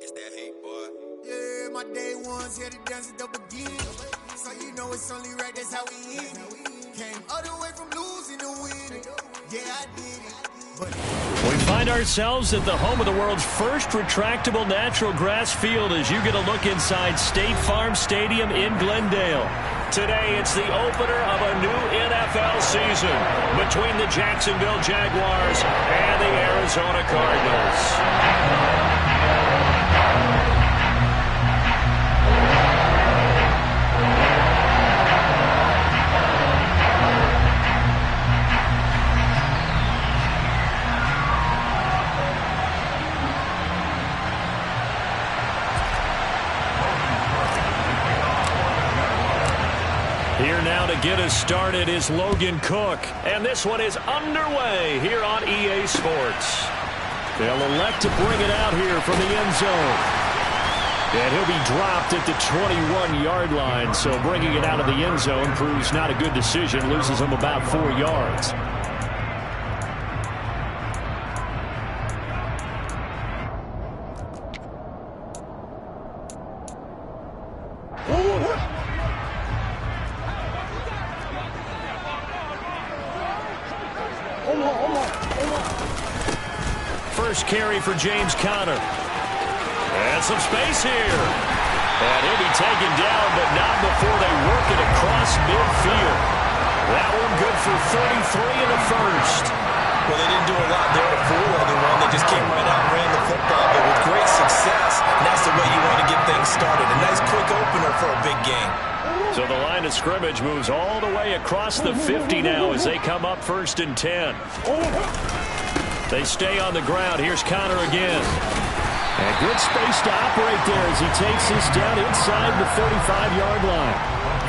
It's that hate, boy. Yeah, my day ones here to dance it up again. So you know it's only right, that's how we end it. Came all the way from losing to winning. Yeah, I did it. We find ourselves at the home of the world's first retractable natural grass field as you get a look inside State Farm Stadium in Glendale. Today, it's the opener of a new NFL season between the Jacksonville Jaguars and the Arizona Cardinals. Here now to get us started is Logan Cook. And this one is underway here on EA Sports. They'll elect to bring it out here from the end zone. And he'll be dropped at the 21-yard line. So bringing it out of the end zone proves not a good decision. Loses him about 4 yards. First carry for James Conner. And some space here. And he'll be taken down, but not before they work it across midfield. That one good for 33 in the first. Well, they didn't do a lot there to fool anyone. They just came right out and ran the football, but with great success. And that's the way you want to get things started. A nice quick opener for a big game. So the line of scrimmage moves all the way across the 50 now as they come up 1st and 10. They stay on the ground. Here's Conner again. And good space to operate there as he takes this down inside the 35-yard line.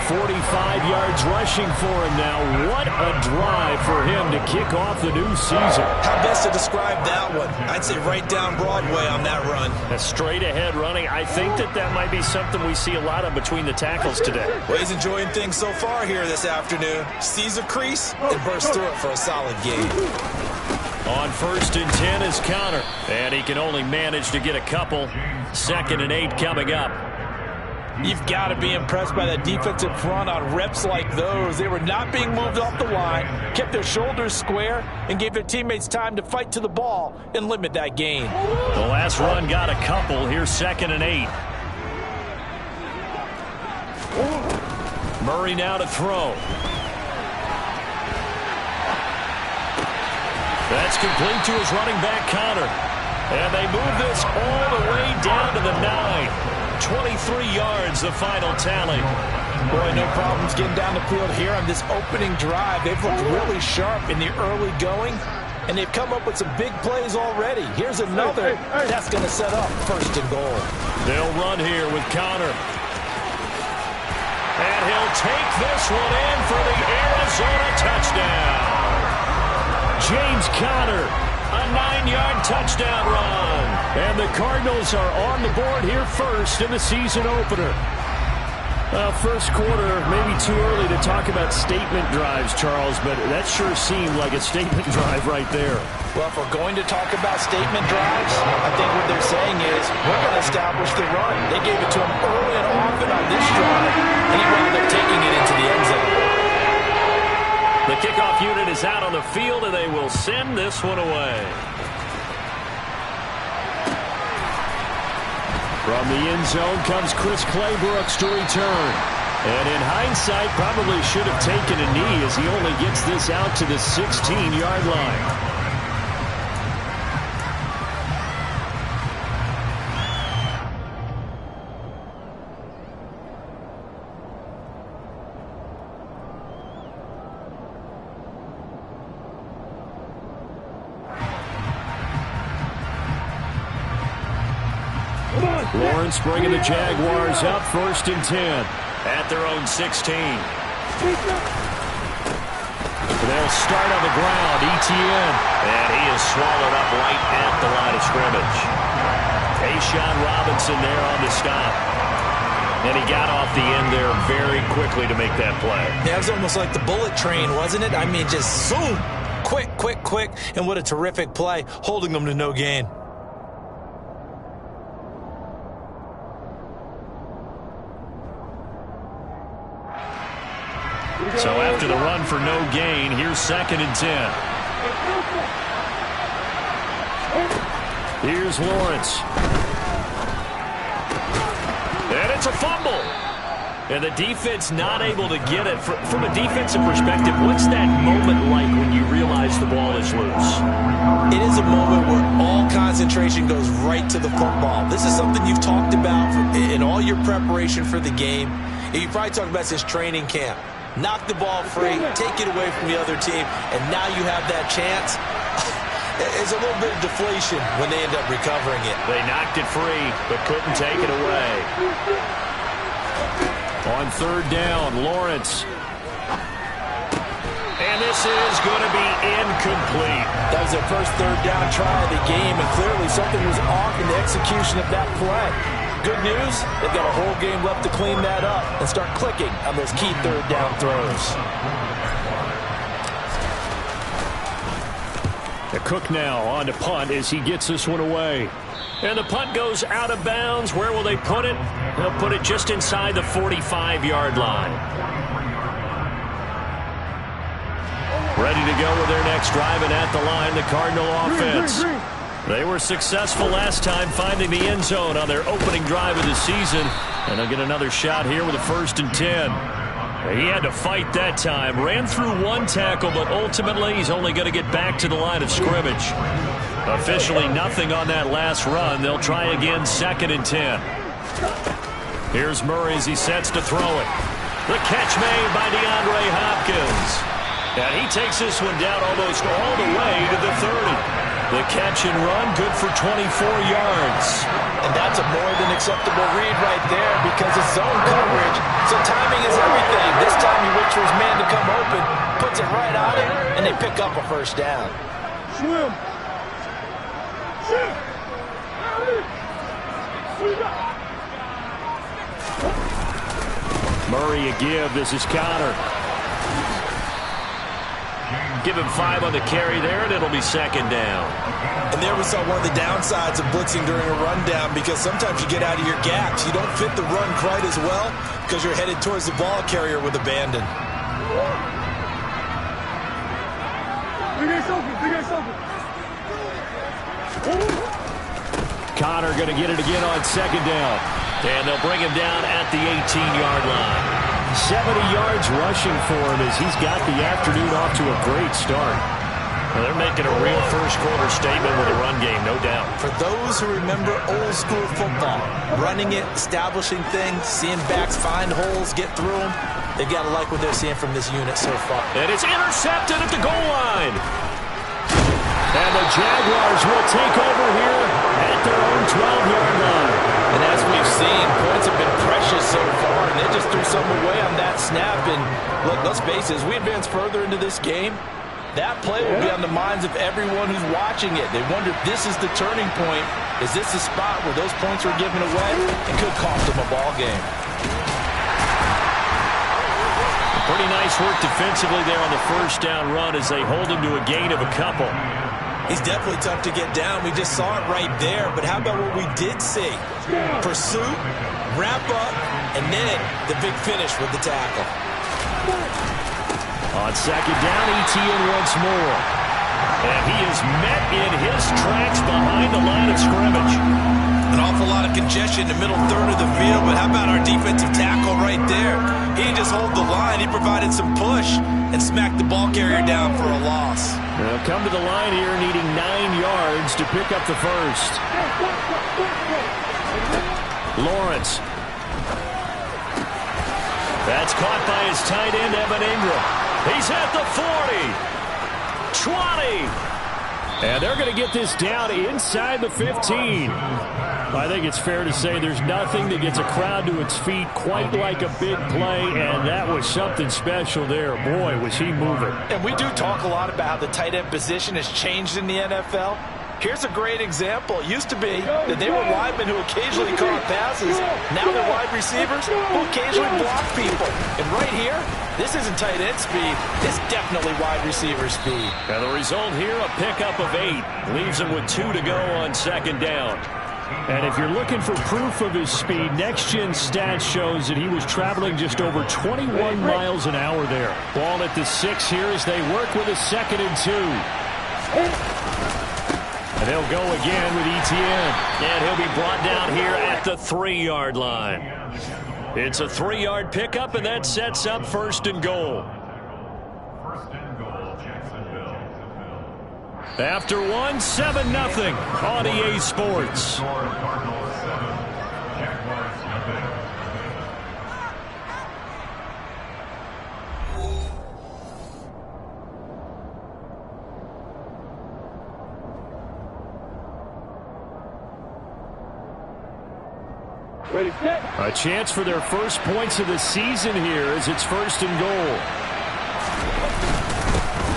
45 yards rushing for him now. What a drive for him to kick off the new season. How best to describe that one? I'd say right down Broadway on that run. A straight-ahead running. I think that might be something we see a lot of between the tackles today. Well, he's enjoying things so far here this afternoon. Sees a crease and bursts through it for a solid gain. On 1st and 10 is Conner. And he can only manage to get a couple. 2nd and 8 coming up. You've got to be impressed by that defensive front on reps like those. They were not being moved off the line, kept their shoulders square, and gave their teammates time to fight to the ball and limit that gain. The last run got a couple. Here's 2nd and 8. Murray now to throw. That's complete to his running back, Conner. And they move this all the way down to the 9. 23 yards, the final tally. Boy, no problems getting down the field here on this opening drive. They've looked really sharp in the early going, and they've come up with some big plays already. Here's another. That's going to set up 1st and goal. They'll run here with Conner. And he'll take this one in for the Arizona touchdown. James Conner, a 9-yard touchdown run. And the Cardinals are on the board here first in the season opener. Well, first quarter, maybe too early to talk about statement drives, Charles, but that sure seemed like a statement drive right there. Well, if we're going to talk about statement drives, I think what they're saying is we're going to establish the run. They gave it to him early and often on this drive, and he wound up taking it into the end zone. The kickoff unit is out on the field, and they will send this one away. From the end zone comes Chris Claybrooks to return. And in hindsight, probably should have taken a knee as he only gets this out to the 16-yard line. Lawrence bringing the Jaguars up 1st and 10 at their own 16. They'll start on the ground. Etienne. And he is swallowed up right at the line of scrimmage. Tayshaun Robinson there on the stop. And he got off the end there very quickly to make that play. Yeah, it was almost like the bullet train, wasn't it? I mean, just zoom. Quick, quick, quick, and what a terrific play, holding them to no gain. So after the run for no gain, here's 2nd and 10. Here's Lawrence. And it's a fumble. And the defense not able to get it. From a defensive perspective, what's that moment like when you realize the ball is loose? It is a moment where all concentration goes right to the football. This is something you've talked about in all your preparation for the game. You probably talked about since training camp. Knock the ball free, take it away from the other team, and now you have that chance. It's a little bit of deflation when they end up recovering it. They knocked it free, but couldn't take it away. On 3rd down, Lawrence. And this is going to be incomplete. That was their first 3rd down try of the game, and clearly something was off in the execution of that play. Good news, they've got a whole game left to clean that up and start clicking on those key 3rd down throws. The Cook now on to punt as he gets this one away. And the punt goes out of bounds. Where will they put it? They'll put it just inside the 45-yard line. Ready to go with their next drive, and at the line, the Cardinal offense. They were successful last time finding the end zone on their opening drive of the season. And they'll get another shot here with a 1st and 10. He had to fight that time. Ran through one tackle, but ultimately he's only going to get back to the line of scrimmage. Officially nothing on that last run. They'll try again, 2nd and 10. Here's Murray as he sets to throw it. The catch made by DeAndre Hopkins. And he takes this one down almost all the way to the 30. The catch and run, good for 24 yards. And that's a more than acceptable read right there because it's zone coverage. So timing is everything. This time he waits for his man to come open, puts it right on him, and they pick up a 1st down. Swim. Murray a give. This is Connor. Give him 5 on the carry there, and it'll be 2nd down. And there we saw one of the downsides of blitzing during a rundown because sometimes you get out of your gaps. You don't fit the run quite as well because you're headed towards the ball carrier with abandon. Connor going to get it again on 2nd down. And they'll bring him down at the 18-yard line. 70 yards rushing for him as he's got the afternoon off to a great start. Well, they're making a real first-quarter statement with a run game, no doubt. For those who remember old-school football, running it, establishing things, seeing backs find holes, get through them, they've got to like what they're seeing from this unit so far. And it's intercepted at the goal line. And the Jaguars will take over here at their own 12-yard line. And as we've seen, points have been precious so far, and they just threw some away on that snap. And look, let's face it, as we advance further into this game, that play will be on the minds of everyone who's watching it. They wonder if this is the turning point. Is this the spot where those points were given away? It could cost them a ball game. Pretty nice work defensively there on the 1st down run as they hold him to a gain of a couple. He's definitely tough to get down. We just saw it right there. But how about what we did see? Pursuit, wrap up, and then the big finish with the tackle. On 2nd down, ETN once more. And he is met in his tracks behind the line of scrimmage. An awful lot of congestion in the middle 3rd of the field, but how about our defensive tackle right there? He didn't just hold the line. He provided some push and smacked the ball carrier down for a loss. They'll come to the line here needing 9 yards to pick up the 1st. Lawrence. That's caught by his tight end, Evan Ingram. He's at the 40. 20. And they're going to get this down inside the 15. I think it's fair to say there's nothing that gets a crowd to its feet quite like a big play, and that was something special there. Boy, was he moving. And we do talk a lot about how the tight end position has changed in the NFL. Here's a great example. It used to be that they were linemen who occasionally caught passes. Now they're wide receivers who occasionally block people. And right here, this isn't tight end speed. It's definitely wide receiver speed. And the result here, a pickup of 8. Leaves him with 2 to go on second down. And if you're looking for proof of his speed, Next Gen Stats shows that he was traveling just over 21 miles an hour there. Ball at the 6 here as they work with a 2nd and 2. And they'll go again with Etienne. And he'll be brought down here at the 3-yard line. It's a 3-yard pickup, and that sets up 1st and goal. After 1, 7-0 on EA Sports. A chance for their first points of the season here as it's 1st and goal.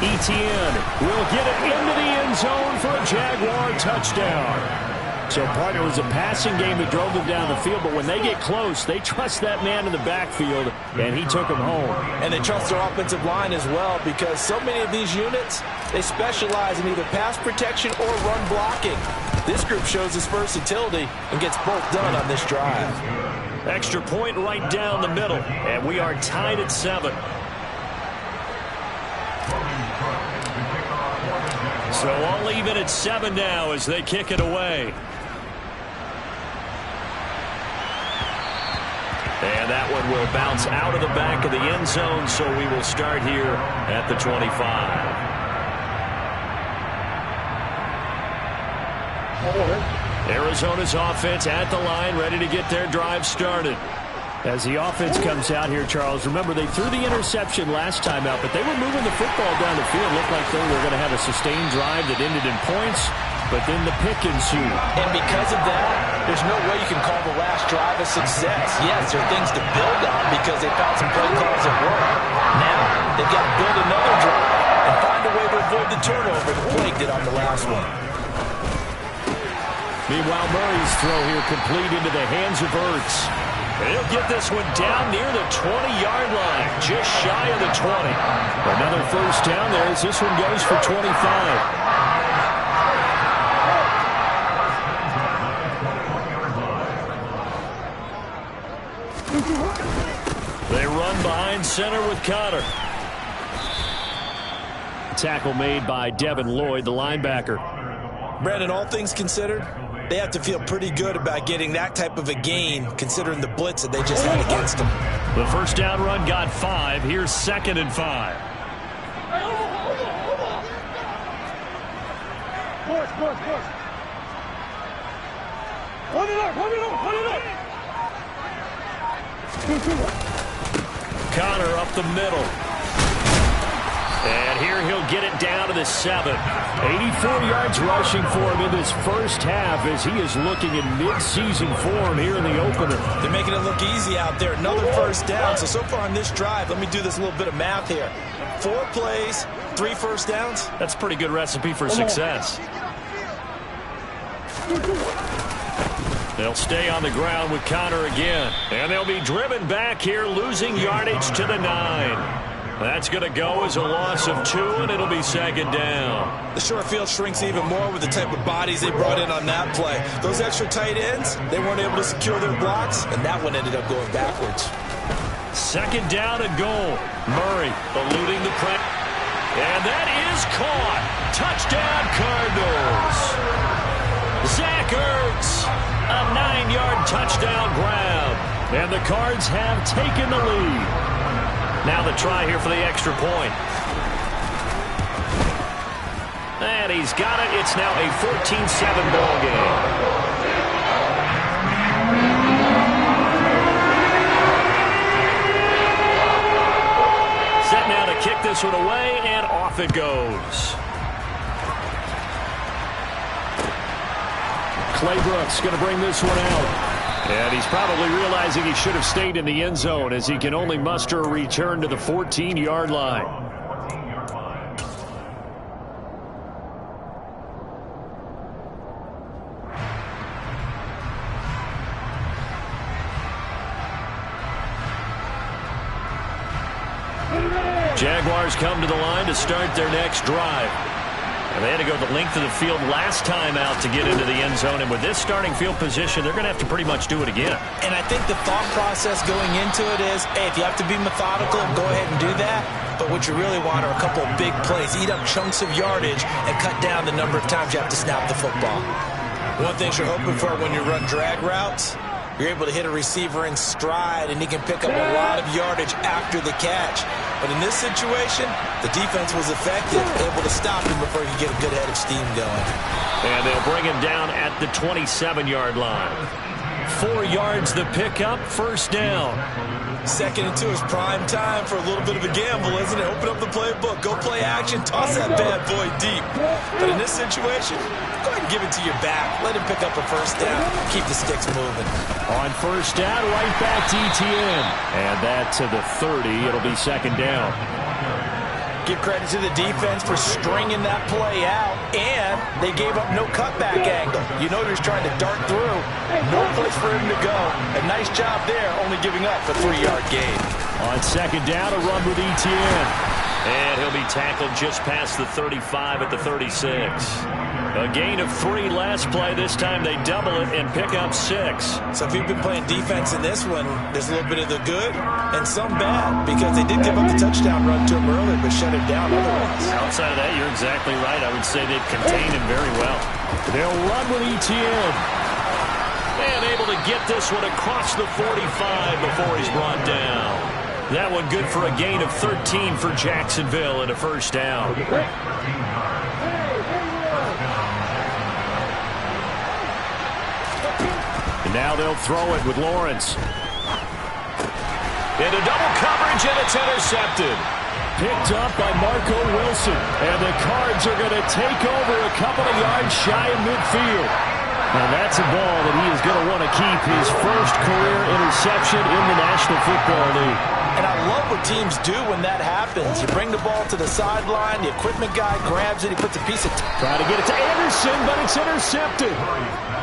Etienne will get it into the end zone for a Jaguar touchdown. So, partner, it was a passing game that drove them down the field, but when they get close, they trust that man in the backfield, and he took them home. And they trust their offensive line as well, because so many of these units, they specialize in either pass protection or run blocking. This group shows its versatility and gets both done on this drive. Extra point right down the middle, and we are tied at 7. So all even at 7 now as they kick it away. And that one will bounce out of the back of the end zone, so we will start here at the 25. Arizona's offense at the line, ready to get their drive started. As the offense comes out here, Charles, remember they threw the interception last time out, but they were moving the football down the field. Looked like they were going to have a sustained drive that ended in points, but then the pick ensued. And because of that, there's no way you can call the last drive a success. Yes, there are things to build on because they found some play calls that work. Now, they've got to build another drive and find a way to avoid the turnover the plague did on the last one. Meanwhile, Murray's throw here complete into the hands of Ertz. He'll get this one down near the 20-yard line, just shy of the 20. Another first down there as this one goes for 25. They run behind center with Connor. Tackle made by Devin Lloyd, the linebacker. Brandon, all things considered, they have to feel pretty good about getting that type of a gain, considering the blitz that they just had against them. The first down run got 5. Here's 2nd and 5. Connor up the middle. And here he'll get it down to the 7. 84 yards rushing for him in this first half as he is looking in mid-season form here in the opener. They're making it look easy out there. Another first down. So far on this drive, let me do this little bit of math here. 4 plays, 3 first downs. That's a pretty good recipe for success. They'll stay on the ground with Connor again. And they'll be driven back here, losing yardage to the 9. That's going to go as a loss of 2, and it'll be 2nd down. The short field shrinks even more with the type of bodies they brought in on that play. Those extra tight ends, they weren't able to secure their blocks, and that one ended up going backwards. 2nd down and goal. Murray eluding the press. And that is caught. Touchdown, Cardinals. Zach Ertz, a 9-yard touchdown grab. And the Cards have taken the lead. Now the try here for the extra point. And he's got it. It's now a 14-7 ball game. Set now to kick this one away, and off it goes. Clay Brooks going to bring this one out. And he's probably realizing he should have stayed in the end zone as he can only muster a return to the 14-yard line. Jaguars come to the line to start their next drive. And they had to go the length of the field last time out to get into the end zone. And with this starting field position, they're going to have to pretty much do it again. And I think the thought process going into it is, hey, if you have to be methodical, go ahead and do that. But what you really want are a couple of big plays. Eat up chunks of yardage and cut down the number of times you have to snap the football. One thing you're hoping for when you run drag routes, you're able to hit a receiver in stride, and he can pick up a lot of yardage after the catch. But in this situation, the defense was effective, able to stop him before he could get a good head of steam going. And they'll bring him down at the 27-yard line. 4 yards the pickup, first down. 2nd and 2 is prime time for a little bit of a gamble, isn't it? Open up the playbook, go play action, toss that bad boy deep. But in this situation, go ahead and give it to your back. Let him pick up a first down. Keep the sticks moving. On first down, right back to Etienne. And that to the 30. It'll be second down. Give credit to the defense for stringing that play out, and they gave up no cutback angle. You know they're trying to dart through. No place for him to go. A nice job there, only giving up a 3-yard gain. On second down, a run with Etienne. And he'll be tackled just past the 35 at the 36. A gain of 3 last play. This time they double it and pick up 6. So if you've been playing defense in this one, there's a little bit of the good and some bad, because they did give up the touchdown run to him earlier, but shut him down otherwise. Outside of that, you're exactly right. I would say they've contained him very well. They'll run with Etienne. And able to get this one across the 45 before he's brought down. That one good for a gain of 13 for Jacksonville and a first down. And now they'll throw it with Lawrence. Into double coverage, and it's intercepted. Picked up by Marco Wilson. And the Cards are going to take over a couple of yards shy of midfield. Now that's a ball that he is going to want to keep, his first career interception in the National Football League. And I love what teams do when that happens. You bring the ball to the sideline, the equipment guy grabs it, he puts a piece of... Trying to get it to Anderson, but it's intercepted.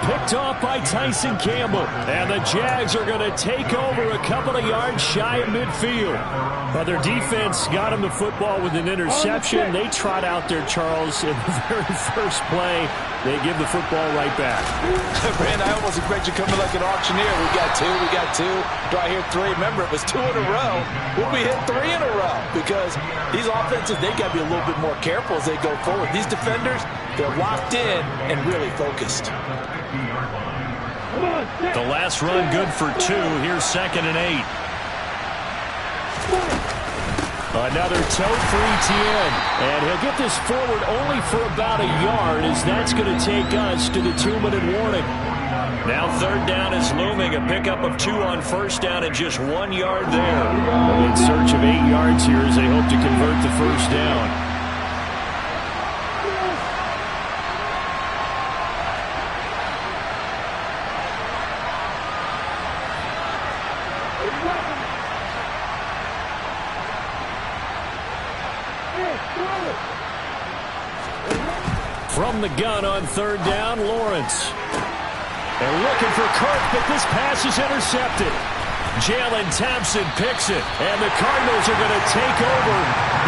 Picked off by Tyson Campbell. And the Jags are going to take over a couple of yards shy of midfield. But their defense got him the football with an interception. They trot out there, Charles, in the very first play. They give the football right back. Man, I almost expect you coming like an auctioneer. We got 2, we got 2. Do I hear 3? Remember, it was 2 in a row. Will we hit 3 in a row? Because these offenses, they got to be a little bit more careful as they go forward. These defenders, they're locked in and really focused. The last run good for 2. Here's 2nd and 8. Another tote for Etienne. And he'll get this forward only for about a yard, as that's going to take us to the 2-minute warning. Now 3rd down is looming. A pickup of 2 on first down and just 1 yard there. In search of 8 yards here as they hope to convert the first down. From the gun on 3rd down, Lawrence. They're looking for Kirk, but this pass is intercepted. Jalen Thompson picks it, and the Cardinals are going to take over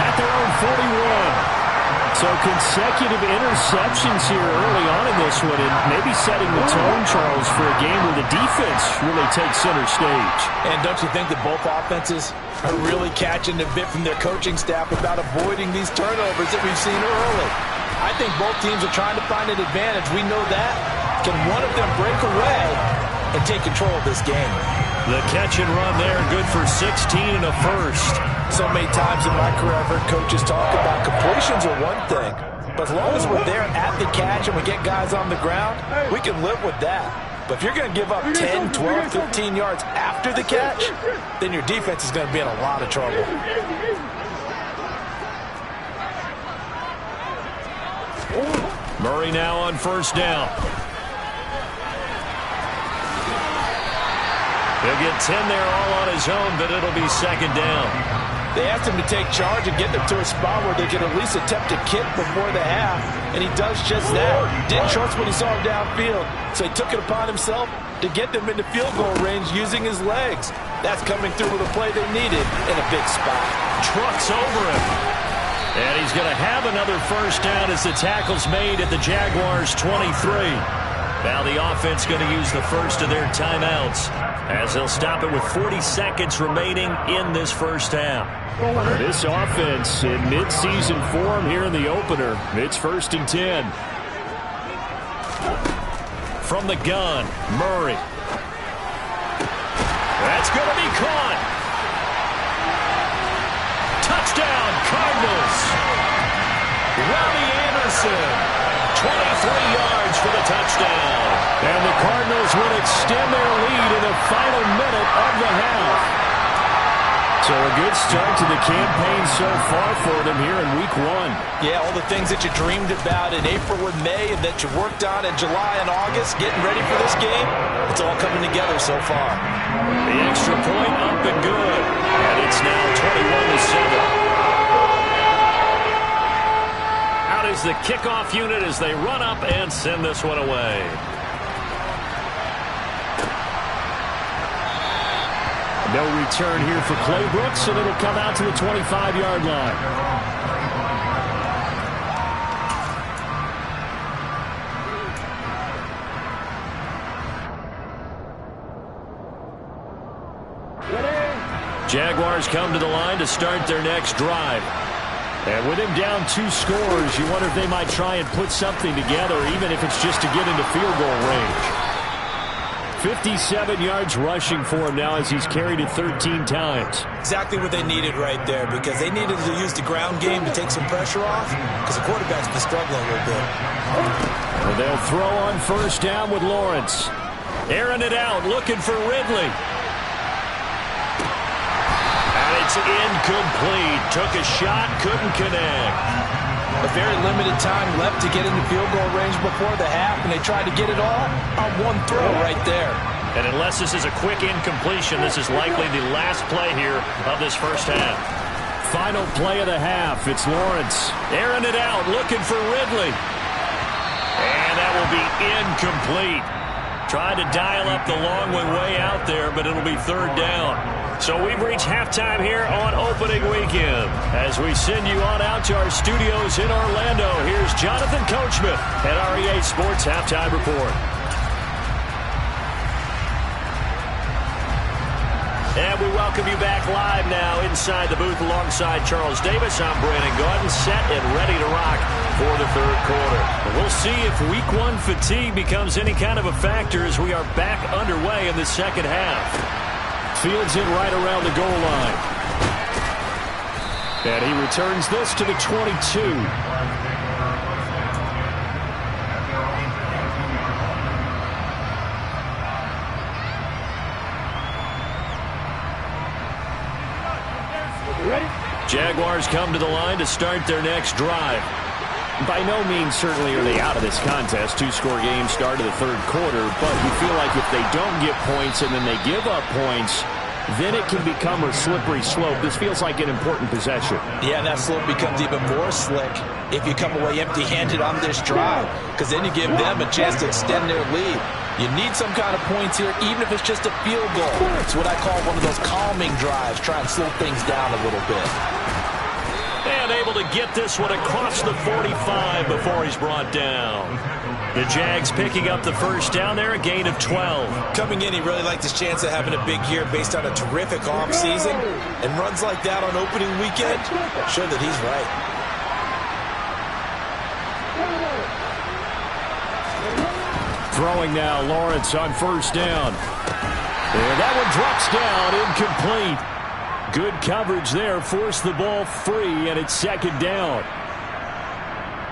at their own 41. So consecutive interceptions here early on in this one, and maybe setting the tone, Charles, for a game where the defense really takes center stage. And don't you think that both offenses are really catching a bit from their coaching staff about avoiding these turnovers that we've seen early? I think both teams are trying to find an advantage. We know that. Can one of them break away and take control of this game? The catch and run there, good for 16 and a first. So many times in my career, I've heard coaches talk about completions are one thing. But as long as we're there at the catch and we get guys on the ground, we can live with that. But if you're going to give up 10, 12, 15 yards after the catch, then your defense is going to be in a lot of trouble. Murray now on first down. He'll get 10 there all on his own, but it'll be 2nd down. They asked him to take charge and get them to a spot where they could at least attempt a kick before the half, and he does just that. Didn't trust what he saw downfield, so he took it upon himself to get them into field goal range using his legs. That's coming through with a play they needed in a big spot. Trucks over him. And he's going to have another first down as the tackle's made at the Jaguars' 23. Now the offense going to use the first of their timeouts as they'll stop it with 40 seconds remaining in this first half. This offense in midseason form here in the opener. It's 1st and 10. From the gun, Murray. That's going to be caught. Touchdown, Cardinals. Robbie Anderson, 23 yards for the touchdown. And the Cardinals will extend their lead in the final minute of the half. So a good start to the campaign so far for them here in Week 1. Yeah, all the things that you dreamed about in April and May and that you worked on in July and August, getting ready for this game, it's all coming together so far. The extra point up and good. And it's now 21-7. Out is the kickoff unit as they run up and send this one away. No return here for Clay Brooks, and it'll come out to the 25-yard line. Jaguars come to the line to start their next drive. And with him down 2 scores, you wonder if they might try and put something together, even if it's just to get into field goal range. 57 yards rushing for him now as he's carried it 13 times. Exactly what they needed right there, because they needed to use the ground game to take some pressure off, because the quarterback's been struggling a little bit. And they'll throw on first down with Lawrence. Airing it out, looking for Ridley. And it's incomplete. Took a shot, couldn't connect. A very limited time left to get into field goal range before the half, and they tried to get it all on one throw right there. And unless this is a quick incompletion, this is likely the last play here of this first half. Final play of the half. It's Lawrence. Airing it out, looking for Ridley. And that will be incomplete. Tried to dial up the long one way out there, but it'll be third down. So we've reached halftime here on opening weekend. As we send you on out to our studios in Orlando, here's Jonathan Coachman at REA Sports Halftime Report. And we welcome you back live now inside the booth alongside Charles Davis. I'm Brandon Gaudin, set and ready to rock for the third quarter. We'll see if Week 1 fatigue becomes any kind of a factor as we are back underway in the second half. Fields it right around the goal line. And he returns this to the 22. Jaguars come to the line to start their next drive. By no means certainly are they out of this contest. 2-score game start of the third quarter, but you feel like if they don't get points and then they give up points, then it can become a slippery slope. This feels like an important possession. Yeah, that slope becomes even more slick if you come away empty-handed on this drive, because then you give them a chance to extend their lead. You need some kind of points here, even if it's just a field goal. It's what I call one of those calming drives, try and slow things down a little bit. And able to get this one across the 45 before he's brought down. The Jags picking up the first down there, a gain of 12. Coming in, he really liked his chance of having a big year based on a terrific offseason. And runs like that on opening weekend show that he's right. Throwing now, Lawrence on first down. And that one drops down, incomplete. Good coverage there, forced the ball free, and it's second down.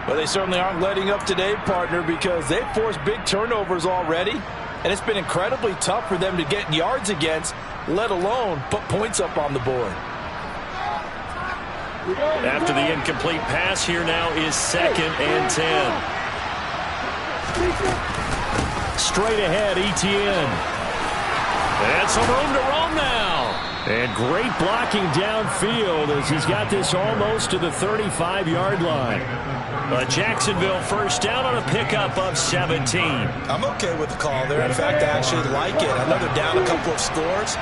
Well, they certainly aren't letting up today, partner, because they've forced big turnovers already, and it's been incredibly tough for them to get yards against, let alone put points up on the board. After the incomplete pass, here now is 2nd and 10. Straight ahead, Etienne. And some room to roam now. And great blocking downfield as he's got this almost to the 35-yard line. A Jacksonville first down on a pickup of 17. I'm okay with the call there. In fact, I actually like it. I know they're down a couple of scores,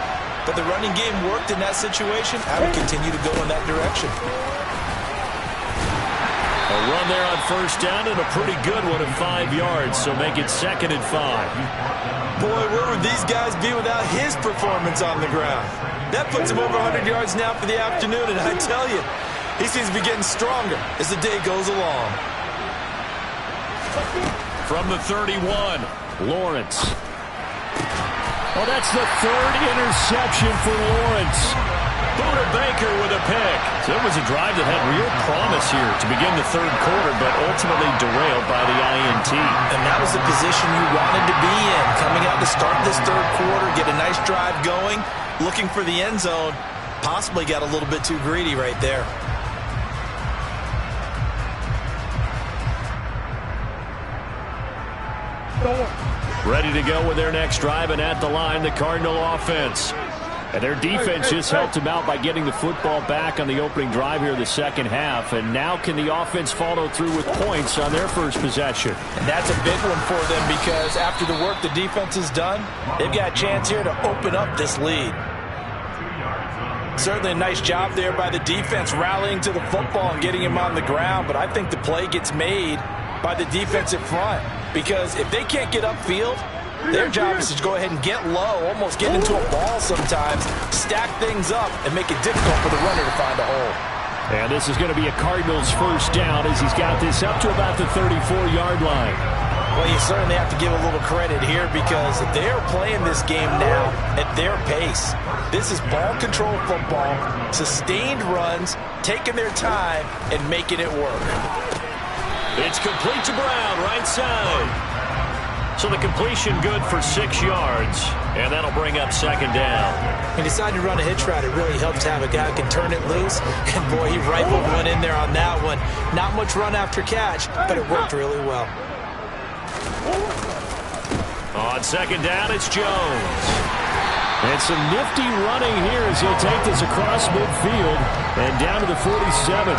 but the running game worked in that situation. I would continue to go in that direction. A run there on first down and a pretty good one at 5 yards, so make it 2nd and 5. Boy, where would these guys be without his performance on the ground? That puts him over 100 yards now for the afternoon, and I tell you, he seems to be getting stronger as the day goes along. From the 31, Lawrence. Oh, that's the 3rd interception for Lawrence. Buda Baker with a pick. So it was a drive that had real promise here to begin the 3rd quarter, but ultimately derailed by the INT. And that was the position you wanted to be in. Coming out to start this 3rd quarter, get a nice drive going, looking for the end zone. Possibly got a little bit too greedy right there. Ready to go with their next drive, and at the line, the Cardinal offense. And their defense just helped them out by getting the football back on the opening drive here in the second half. And now can the offense follow through with points on their first possession? And that's a big one for them because after the work the defense has done, they've got a chance here to open up this lead. Certainly a nice job there by the defense rallying to the football and getting him on the ground. But I think the play gets made by the defensive front because if they can't get upfield, their job is to go ahead and get low, almost get into a ball sometimes, stack things up, and make it difficult for the runner to find a hole. And this is going to be a Cardinals first down as he's got this up to about the 34-yard line. Well, you certainly have to give a little credit here because they are playing this game now at their pace. This is ball control football, sustained runs, taking their time, and making it work. It's complete to Brown, right side. So the completion good for 6 yards, and that'll bring up 2nd down. He decided to run a hitch route. It really helps to have a guy who can turn it loose. And, boy, he rifled one in there on that one. Not much run after catch, but it worked really well. On 2nd down, it's Jones. And some nifty running here as he'll take this across midfield and down to the 47.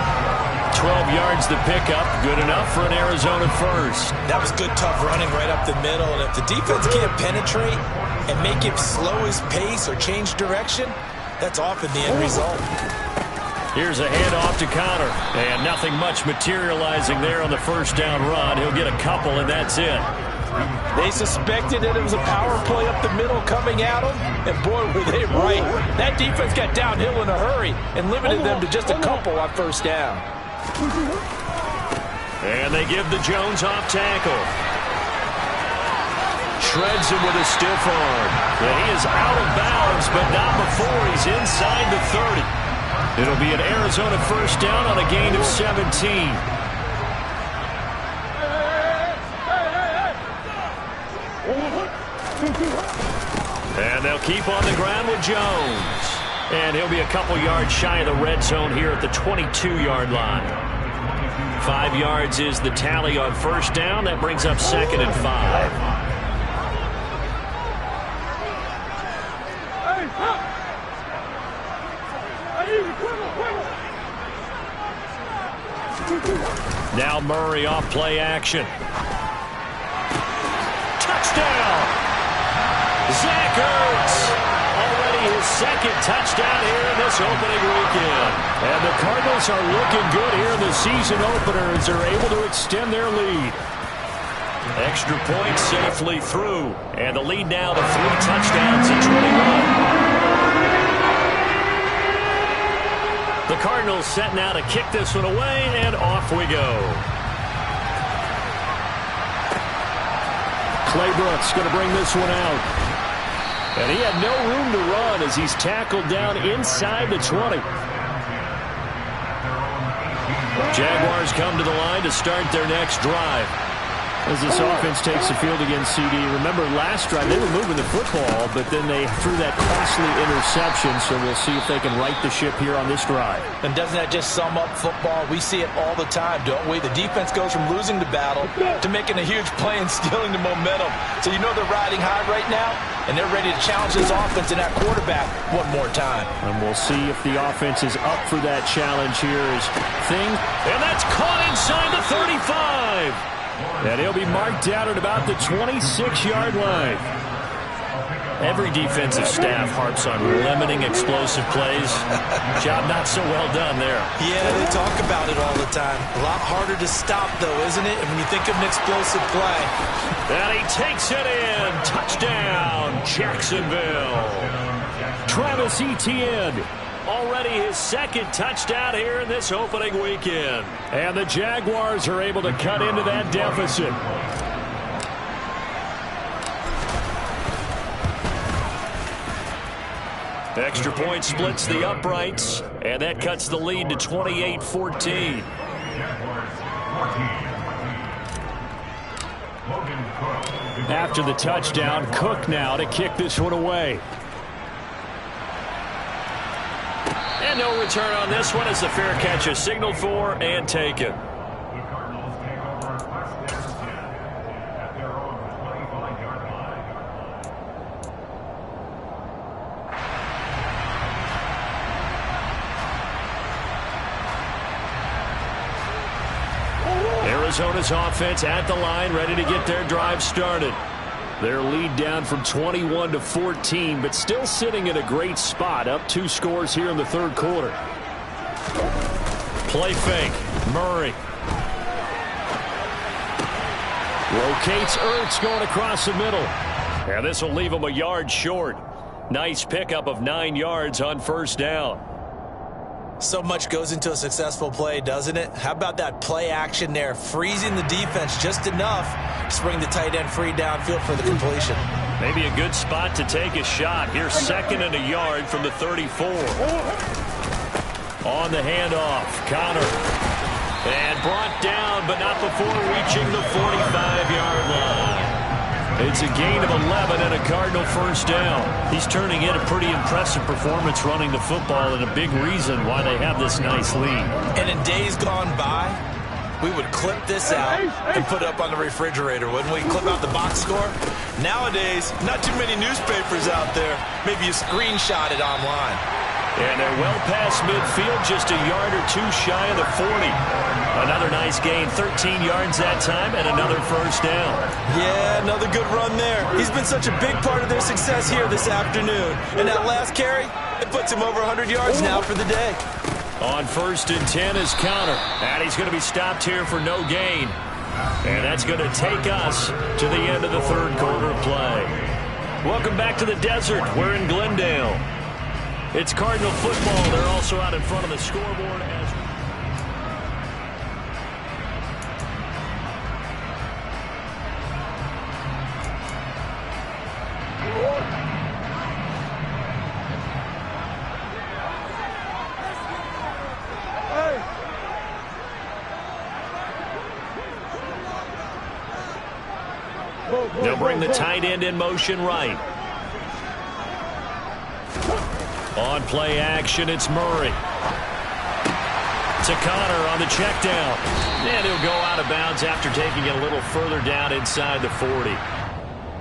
12 yards the pickup, good enough for an Arizona first. That was good, tough running right up the middle. And if the defense can't penetrate and make him slow his pace or change direction, that's often the end result. Here's a handoff to Connor. And nothing much materializing there on the first down run. He'll get a couple, and that's it. They suspected that it was a power play up the middle coming at them, and boy, were they right. That defense got downhill in a hurry and limited them to just a couple on first down. And they give the Jones off tackle. Shreds him with a stiff arm. And he is out of bounds, but not before he's inside the 30. It'll be an Arizona first down on a gain of 17. And they'll keep on the ground with Jones. And he'll be a couple yards shy of the red zone here at the 22-yard line. 5 yards is the tally on first down. That brings up 2nd and 5. Now Murray off play action. Touchdown! Zach Ertz! Already his 2nd touchdown here in this opening weekend. And the Cardinals are looking good here in the season opener as they're able to extend their lead. Extra point safely through. And the lead now to 3 touchdowns at 21. The Cardinals set now to kick this one away, and off we go. Clay Brooks going to bring this one out. And he had no room to run as he's tackled down inside the 20. Jaguars come to the line to start their next drive. As this offense takes the field against CD. Remember, last drive they were moving the football, but then they threw that costly interception, so we'll see if they can right the ship here on this drive. And doesn't that just sum up football? We see it all the time, don't we? The defense goes from losing the battle to making a huge play and stealing the momentum. So you know they're riding high right now, and they're ready to challenge this offense and that quarterback one more time. And we'll see if the offense is up for that challenge here as things. And that's caught inside the 35. And he'll be marked down at about the 26-yard line. Every defensive staff harps on limiting explosive plays. Job not so well done there. Yeah, they talk about it all the time. A lot harder to stop, though, isn't it? And when you think of an explosive play. And he takes it in. Touchdown, Jacksonville. Travis Etienne. Already his second touchdown here in this opening weekend. And the Jaguars are able to cut into that deficit. Extra point splits the uprights, and that cuts the lead to 28-14. After the touchdown, Cook now to kick this one away. And no return on this one as the fair catch is signaled for and taken. Arizona's offense at the line, ready to get their drive started. Their lead down from 21-14, but still sitting in a great spot, up 2 scores here in the third quarter. Play fake, Murray. Rotates Ertz going across the middle. And this will leave him a yard short. Nice pickup of 9 yards on first down. So much goes into a successful play, doesn't it? How about that play action there? Freezing the defense just enough to bring the tight end free downfield for the completion. Maybe a good spot to take a shot. Here's 2nd and a yard from the 34. On the handoff, Connor. And brought down, but not before reaching the 45-yard line. It's a gain of 11 and a Cardinal first down. He's turning in a pretty impressive performance running the football, and a big reason why they have this nice lead. And in days gone by, we would clip this out and put it up on the refrigerator, wouldn't we? Clip out the box score. Nowadays, not too many newspapers out there. Maybe you screenshot it online. And they're well past midfield, just a yard or 2 shy of the 40. Another nice gain, 13 yards that time, and another first down. Yeah, another good run there. He's been such a big part of their success here this afternoon. And that last carry, it puts him over 100 yards now for the day. On 1st and 10 is Connor. And he's going to be stopped here for no gain. And that's going to take us to the end of the third quarter play. Welcome back to the desert. We're in Glendale. It's Cardinal football. They're also out in front of the scoreboard as they'll bring the tight end in motion right. On play action, it's Murray. To Connor on the check down. And he'll go out of bounds after taking it a little further down inside the 40.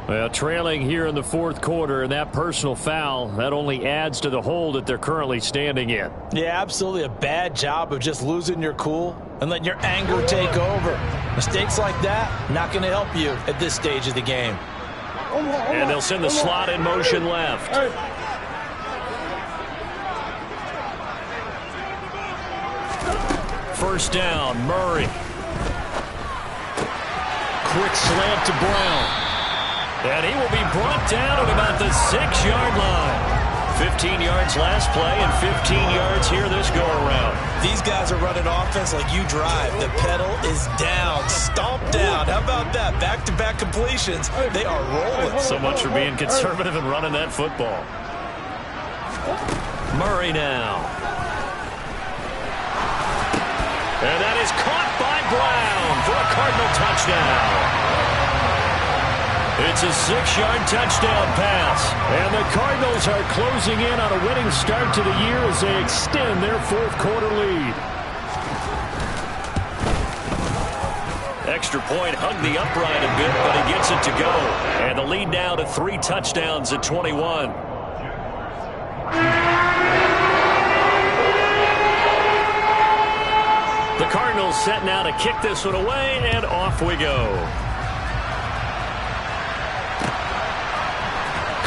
Well, trailing here in the fourth quarter, and that personal foul, that only adds to the hole that they're currently standing in. Yeah, absolutely a bad job of just losing your cool and letting your anger take over. Mistakes like that, not going to help you at this stage of the game. And they'll send the slot in motion left. First down, Murray. Quick slant to Brown. And he will be brought down at about the 6-yard line. 15 yards last play and 15 yards here this go-around. These guys are running offense like you drive. The pedal is down, stomped down. How about that? Back-to-back completions. They are rolling. So much for being conservative and running that football. Murray now. And that is caught by Brown for a Cardinal touchdown. It's a 6-yard touchdown pass. And the Cardinals are closing in on a winning start to the year as they extend their fourth quarter lead. Extra point hugged the upright a bit, but he gets it to go. And the lead now to 3 touchdowns at 21. The Cardinals set now to kick this one away, and off we go.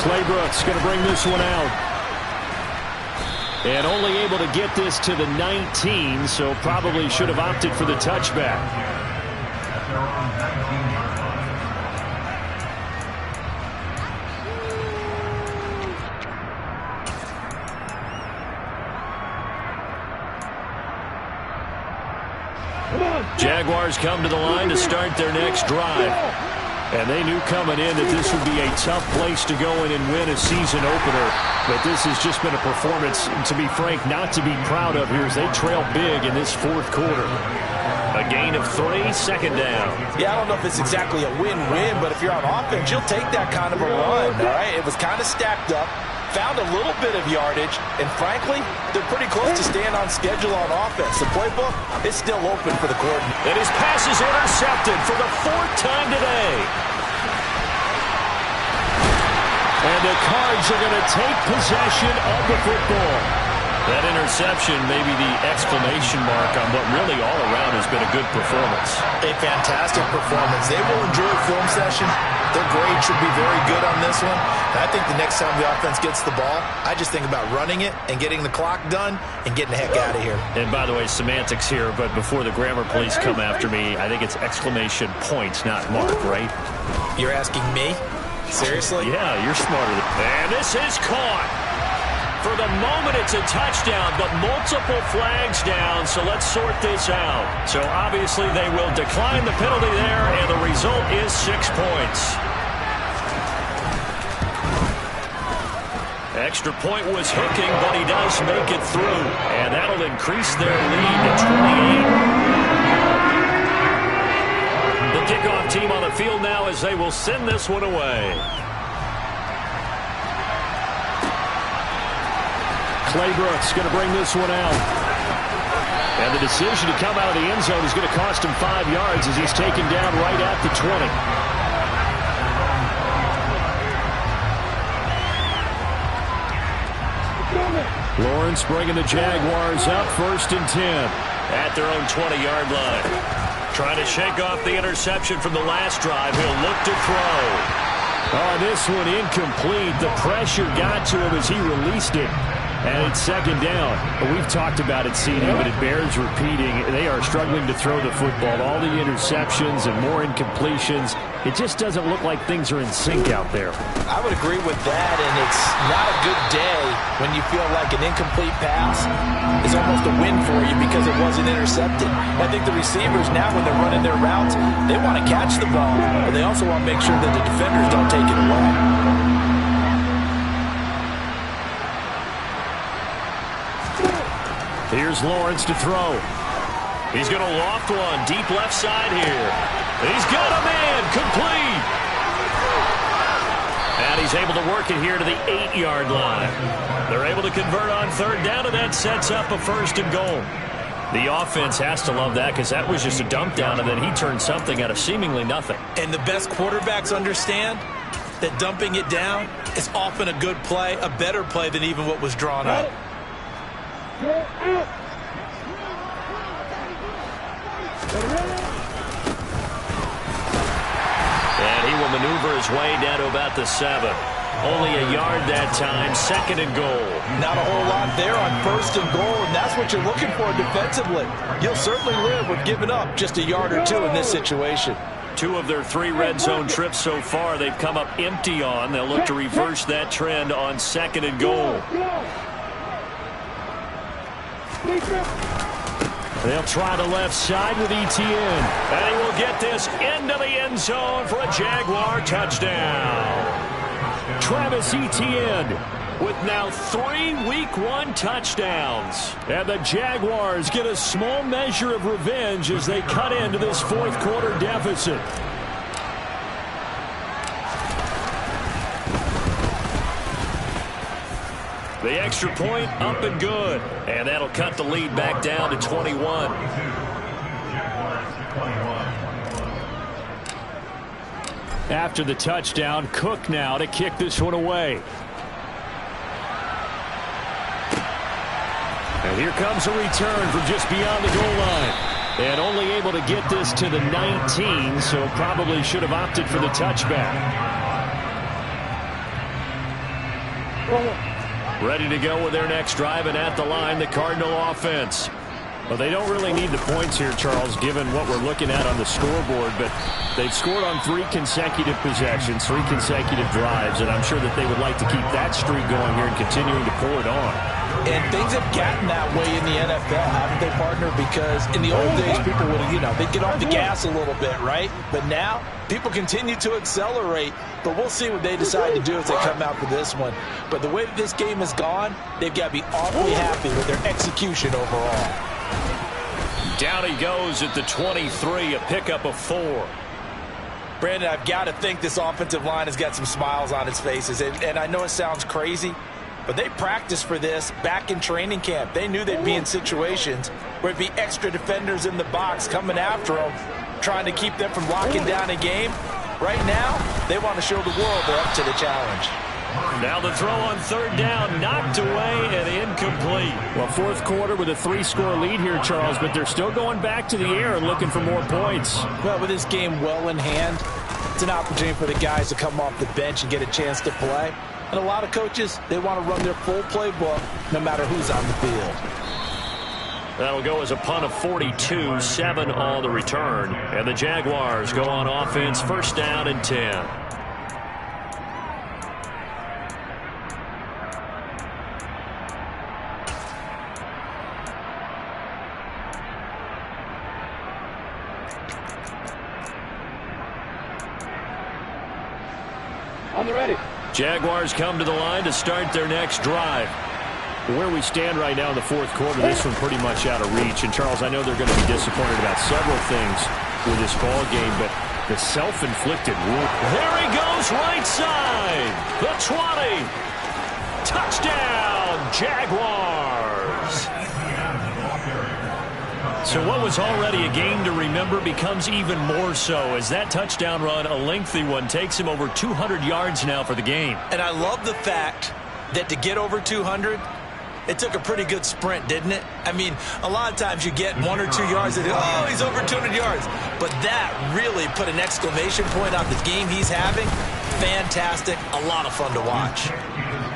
Claybrooks going to bring this one out. And only able to get this to the 19, so probably should have opted for the touchback. Jaguars come to the line to start their next drive. And they knew coming in that this would be a tough place to go in and win a season opener. But this has just been a performance, to be frank, not to be proud of here as they trail big in this fourth quarter. A gain of 3, second down. Yeah, I don't know if it's exactly a win-win, but if you're on offense, you'll take that kind of a run, all right? It was kind of stacked up, found a little bit of yardage, and frankly, they're pretty close to staying on schedule on offense. The playbook is still open for the coordinator. And his pass is intercepted for the 4th time today. And the Cards are going to take possession of the football. That interception may be the exclamation mark on what really all around has been a good performance. A fantastic performance. They will enjoy film session. Their grade should be very good on this one. And I think the next time the offense gets the ball, I just think about running it and getting the clock done and getting the heck out of here. And by the way, semantics here, but before the grammar police come after me, I think it's exclamation point, not mark, right? You're asking me? Seriously? Yeah, you're smarter than... And this is caught. For the moment, it's a touchdown, but multiple flags down, so let's sort this out. So obviously they will decline the penalty there, and the result is 6 points. Extra point was hooking, but he does make it through, and that'll increase their lead to 28. The kickoff team on the field now as they will send this one away. Claybrooks going to bring this one out. And the decision to come out of the end zone is going to cost him 5 yards as he's taken down right at the 20. Lawrence bringing the Jaguars up 1st and 10. At their own 20-yard line. Trying to shake off the interception from the last drive. He'll look to throw. Oh, this one incomplete. The pressure got to him as he released it. And it's 2nd down. We've talked about it, CD, but it bears repeating. They are struggling to throw the football. All the interceptions and more incompletions. It just doesn't look like things are in sync out there. I would agree with that, and it's not a good day when you feel like an incomplete pass is almost a win for you because it wasn't intercepted. I think the receivers now, when they're running their routes, they want to catch the ball, but they also want to make sure that the defenders don't take it away. Here's Lawrence to throw. He's going to loft one deep left side here. He's got a man complete. And he's able to work it here to the 8-yard line. They're able to convert on 3rd down, and that sets up a 1st and goal. The offense has to love that because that was just a dump down, and then he turned something out of seemingly nothing. And the best quarterbacks understand that dumping it down is often a good play, a better play than even what was drawn up. And he will maneuver his way down to about the 7. Only a yard that time, 2nd and goal. Not a whole lot there on 1st and goal, and that's what you're looking for defensively. You'll certainly live with giving up just a yard or 2 in this situation. 2 of their 3 red zone trips so far they've come up empty on. They'll look to reverse that trend on 2nd and goal. They'll try the left side with Etienne. And he will get this into the end zone for a Jaguar touchdown. Travis Etienne with now 3 Week 1 touchdowns. And the Jaguars get a small measure of revenge as they cut into this 4th quarter deficit. The extra point up and good. And that'll cut the lead back down to 21. After the touchdown, Cook now to kick this one away. And here comes a return from just beyond the goal line. And only able to get this to the 19, so probably should have opted for the touchback. Ready to go with their next drive, and at the line, the Cardinal offense. Well, they don't really need the points here, Charles, given what we're looking at on the scoreboard, but they've scored on 3 consecutive possessions, 3 consecutive drives, and I'm sure that they would like to keep that streak going here and continuing to pull it on. And things have gotten that way in the NFL, haven't they, partner? Because in the old days, people would, they'd get off the gas a little bit, right? But now, people continue to accelerate, but we'll see what they decide to do as they come out for this one. But the way that this game has gone, they've got to be awfully happy with their execution overall. Down he goes at the 23, a pickup of 4. Brandon, I've got to think this offensive line has got some smiles on its faces. And I know it sounds crazy, but they practiced for this back in training camp. They knew they'd be in situations where it'd be extra defenders in the box coming after them, trying to keep them from locking down a game. Right now, they want to show the world they're up to the challenge. Now the throw on 3rd down, knocked away and incomplete. Well, 4th quarter with a 3-score lead here, Charles, but they're still going back to the air and looking for more points. Well, with this game well in hand, it's an opportunity for the guys to come off the bench and get a chance to play. And a lot of coaches, they want to run their full playbook no matter who's on the field. That'll go as a punt of 42, 7 on the return. And the Jaguars go on offense, 1st down and 10. Jaguars come to the line to start their next drive. Where we stand right now in the 4th quarter, this one pretty much out of reach. And, Charles, I know they're going to be disappointed about several things with this ball game, but the self-inflicted wound. There he goes, right side. The 20. Touchdown, Jaguars. So what was already a game to remember becomes even more so as that touchdown run, a lengthy one, takes him over 200 yards now for the game. And I love the fact that to get over 200, it took a pretty good sprint, didn't it? I mean, a lot of times you get 1 or 2 yards and, oh, he's over 200 yards. But that really put an exclamation point on the game he's having. Fantastic. A lot of fun to watch.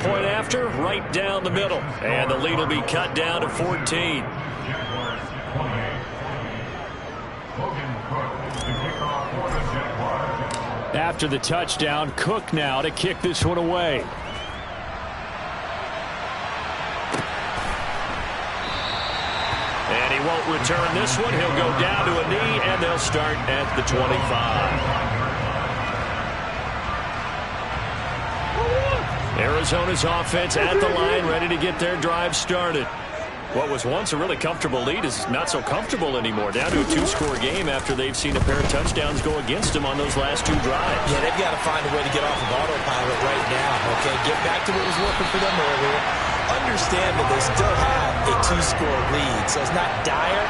Point after, right down the middle. And the lead will be cut down to 14. After the touchdown, Cook now to kick this one away. And he won't return this one. He'll go down to a knee, and they'll start at the 25. Arizona's offense at the line, ready to get their drive started. What was once a really comfortable lead is not so comfortable anymore. Down to a 2-score game after they've seen a pair of touchdowns go against them on those last 2 drives. Yeah, they've got to find a way to get off of autopilot right now, okay? Get back to what was working for them earlier. Understand that they still have a 2-score lead, so it's not dire.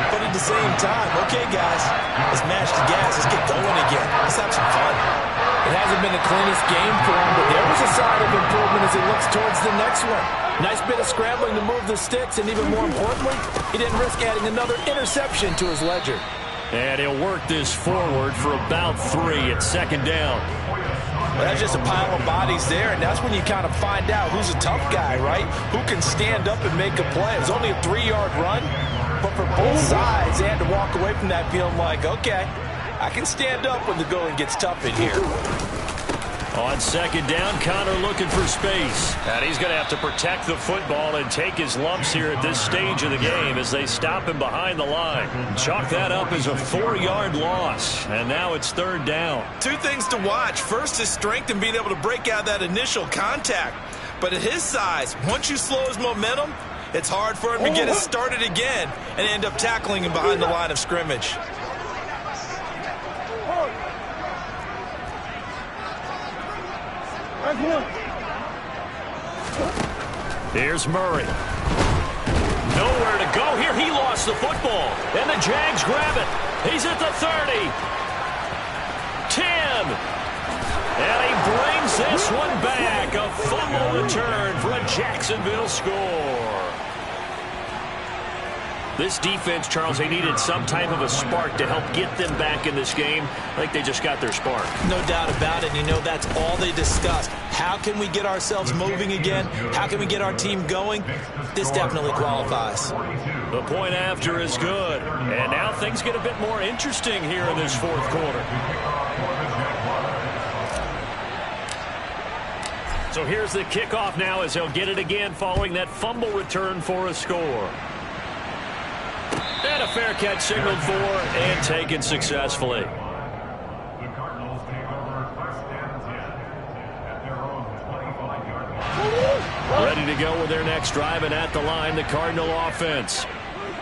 But at the same time, okay, guys, let's match the gas. Let's get going again. Let's have some fun. It hasn't been the cleanest game for him, but there was a sign of improvement as he looks towards the next one. Nice bit of scrambling to move the sticks, and even more importantly, he didn't risk adding another interception to his ledger. And he'll work this forward for about 3 at 2nd down. Well, that's just a pile of bodies there, and that's when you kind of find out who's a tough guy, right? Who can stand up and make a play. It was only a 3-yard run, but for both sides, they had to walk away from that feeling like, okay, I can stand up when the going gets tough in here. On 2nd down, Connor looking for space. And he's going to have to protect the football and take his lumps here at this stage of the game as they stop him behind the line. Chalk that up as a 4-yard loss. And now it's 3rd down. 2 things to watch. First, his strength and being able to break out that initial contact. But at his size, once you slow his momentum, it's hard for him to get it started again and end up tackling him behind the line of scrimmage. Here's Murray. Nowhere to go here. He lost the football. And the Jags grab it. He's at the 30. 10. And he brings this one back. A fumble return for a Jacksonville score. This defense, Charles, they needed some type of a spark to help get them back in this game. I think they just got their spark. No doubt about it. You know, that's all they discussed. How can we get ourselves moving again? How can we get our team going? This definitely qualifies. The point after is good. And now things get a bit more interesting here in this fourth quarter. So here's the kickoff now as he'll get it again following that fumble return for a score. And a fair catch signaled for and taken successfully. Ready to go with their next drive, and at the line, the Cardinal offense.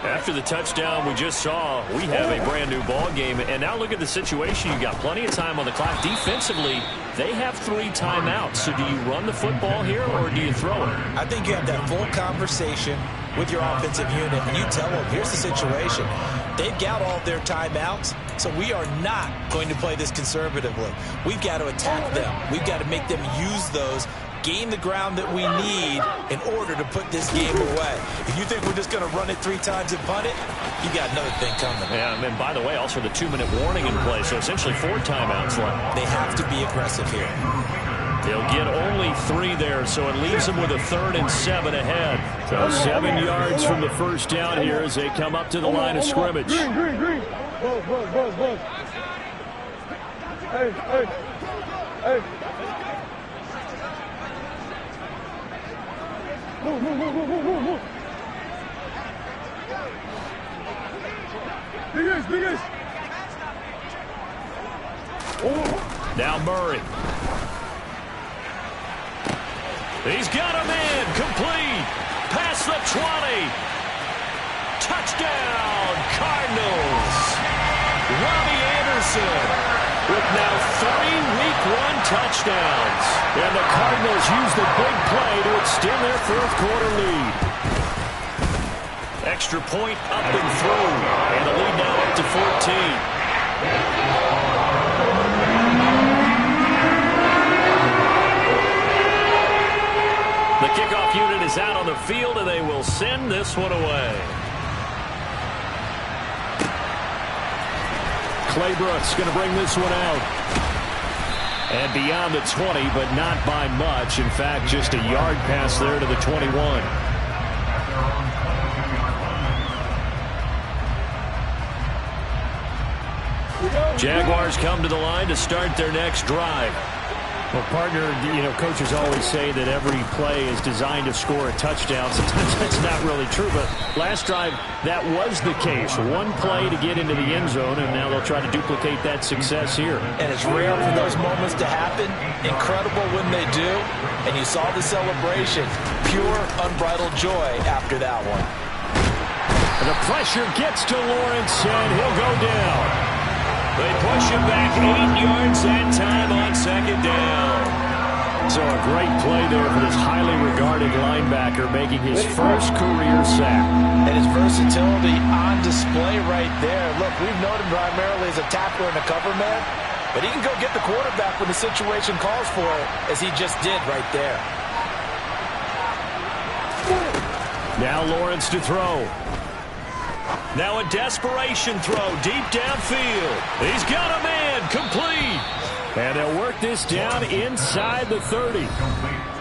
After the touchdown we just saw, we have a brand new ball game. And now look at the situation. You've got plenty of time on the clock. Defensively, they have 3 timeouts. So do you run the football here or do you throw it? I think you have that full conversation with your offensive unit, and you tell them, here's the situation. They've got all their timeouts, so we are not going to play this conservatively. We've got to attack them. We've got to make them use those, gain the ground that we need in order to put this game away. If you think we're just going to run it 3 times and punt it, you got another thing coming. Yeah, and by the way, also the 2-minute warning in play, so essentially 4 timeouts left. They have to be aggressive here. They'll get only 3 there, so it leaves them with a 3rd and 7 ahead. So 7 yards from the first down here as they come up to the line of scrimmage. Green. Buzz. Hey. Move. Big Ace. Now Murray. He's got a man, complete, past the 20. Touchdown, Cardinals. Robbie Anderson with now 3 Week 1 touchdowns. And the Cardinals use the big play to extend their fourth quarter lead. Extra point up and through. And the lead now up to 14. The kickoff unit is out on the field, and they will send this one away. Clay Brooks going to bring this one out. And beyond the 20, but not by much. In fact, just a yard pass there to the 21. Jaguars come to the line to start their next drive. Well, partner, coaches always say that every play is designed to score a touchdown. Sometimes that's not really true, but last drive, that was the case. 1 play to get into the end zone, and now they'll try to duplicate that success here. And it's rare for those moments to happen. Incredible when they do. And you saw the celebration. Pure, unbridled joy after that one. And the pressure gets to Lawrence, and he'll go down. They push him back 8 yards that time on 2nd down. So a great play there for this highly regarded linebacker making his first career sack. And his versatility on display right there. Look, we've known him primarily as a tackler and a cover man, but he can go get the quarterback when the situation calls for it, as he just did right there. Now Lawrence to throw. Now a desperation throw deep downfield. He's got a man, complete. And they'll work this down inside the 30.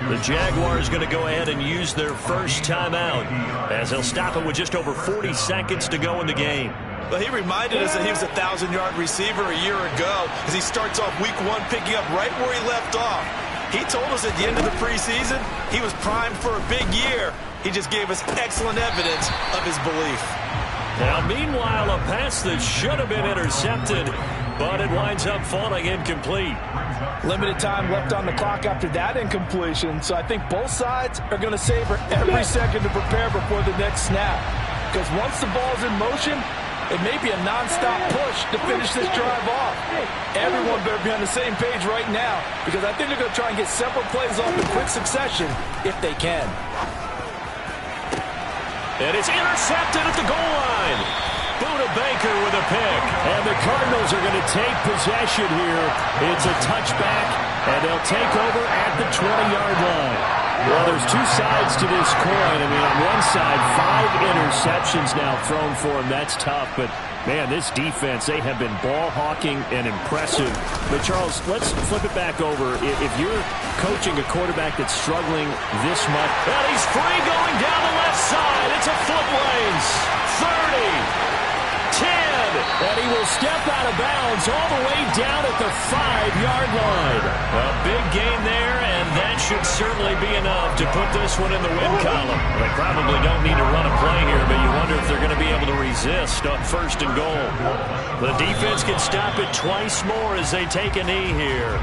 The Jaguars going to go ahead and use their first timeout as they'll stop it with just over 40 seconds to go in the game. Well, he reminded us that he was a 1,000-yard receiver a year ago as he starts off Week 1 picking up right where he left off. He told us at the end of the preseason he was primed for a big year. He just gave us excellent evidence of his belief. Now, meanwhile, a pass that should have been intercepted, but it winds up falling incomplete. Limited time left on the clock after that incompletion, so I think both sides are going to savor every second to prepare before the next snap. Because once the ball's in motion, it may be a nonstop push to finish this drive off. Everyone better be on the same page right now, because I think they're going to try and get several plays off in quick succession if they can. And it's intercepted at the goal line. Buda Baker with a pick. And the Cardinals are going to take possession here. It's a touchback, and they'll take over at the 20-yard line. Well, there's two sides to this coin. I mean, on one side, 5 interceptions now thrown for him. That's tough, but man, this defense, they have been ball hawking and impressive. But, Charles, let's flip it back over. If you're coaching a quarterback that's struggling this much. And he's free going down the left side. It's a foot race. 30. 10. And he will step out of bounds all the way down at the 5-yard line. A big gain there, and that should certainly be enough to put this one in the win column. They probably don't need to run a play here, but you wonder if they're going to be able to resist on 1st and goal. The defense can stop it twice more as they take a knee here.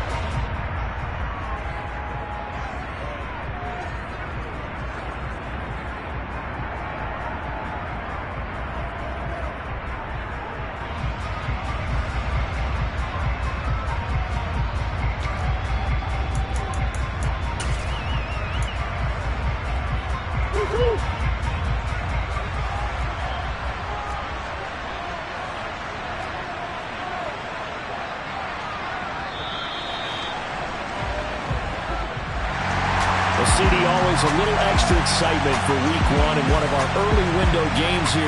CD, always a little extra excitement for week 1 in one of our early window games here.